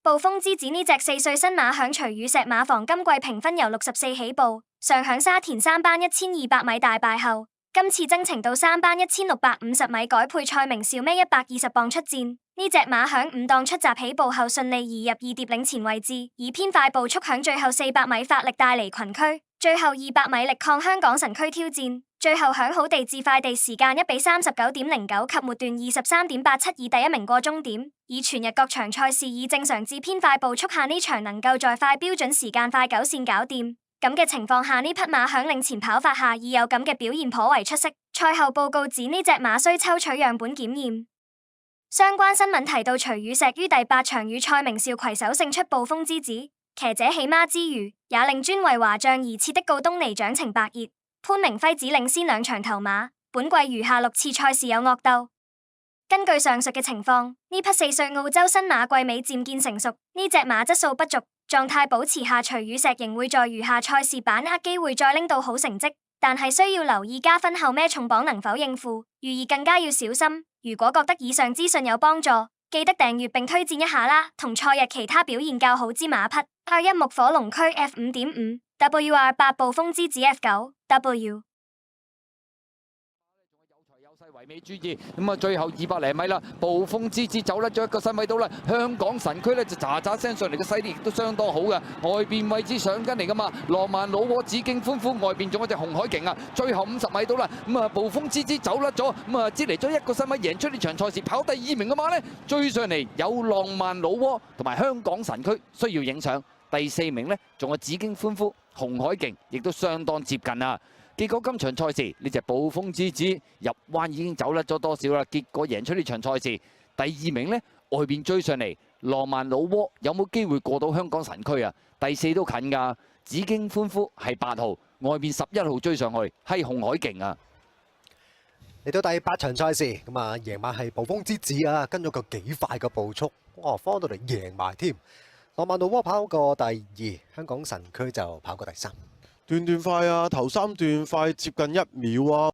暴風之子呢隻4歲新馬響徐雨石馬房今季評分由64起步，上響沙田3班1200米大敗後，今次增程到3班1650米改配蔡明紹尾120磅出戰。呢隻馬響5檔出閘起步後順利移入2碟領前位置，以偏快步速響最後400米發力帶離群區，最後200米力抗香港神區挑戰，最後響好地至快地時間1比39.09及末段23.87以第一名過終點，以全日各場賽事以正常至偏快步速下呢場能夠在快標準時間快9線搞掂。咁嘅情況下呢匹馬響領前跑法下已有咁嘅表現頗為出色。賽後報告指呢隻馬需抽取樣本檢驗。相關新聞提到徐雨石於第8場與蔡明紹攜手勝出暴風之子，騎者起孖之餘，也令專為華將而設的告東尼獎情白熱。潘明輝只領先2場頭馬，本季餘下6次賽事有惡鬥。根據上述嘅情況，呢匹4歲澳洲新馬季尾漸見成熟，呢隻馬質素不俗，狀態保持下徐雨石仍會在餘下賽事把握機會再拎到好成績，但係需要留意加分後咩重磅能否應付，寓意更加要小心。如果覺得以上資訊有幫助，記得訂閱並推薦一下啦。同賽日其他表現較好之馬匹：R1木火龍區 F5.5，WR8暴風之子 F9W。唯美主義咁啊，最後200零米啦，暴風之子走甩咗一個身位到啦。香港神區咧就喳喳聲上嚟嘅勢力亦都相當好嘅，外邊位置上緊嚟噶嘛。浪漫老窩紫荊歡呼，外邊仲有隻紅海勁啊。最後50米到啦，咁啊暴風之子走甩咗，咁啊擠嚟咗一個身位贏出呢場賽事，跑第2名嘅馬呢，追上嚟有浪漫老窩同埋香港神區需要影相。第4名呢，仲有紫荊歡呼、紅海勁，亦都相當接近啊。結果今場賽事呢隻暴風之子入彎已經走甩咗多少啦？結果贏出呢場賽事，第2名呢，外邊追上嚟，浪漫老窩有冇機會過到香港神區啊？第4都近㗎，紫荊歡呼係8號，外邊11號追上去係紅海勁啊！嚟到第8場賽事，咁啊贏馬係暴風之子啊，跟咗個幾快嘅步速，哇，翻到嚟贏埋添。浪漫老窩跑過第2，香港神區就跑過第3。段快啊，頭3段快接近1秒啊！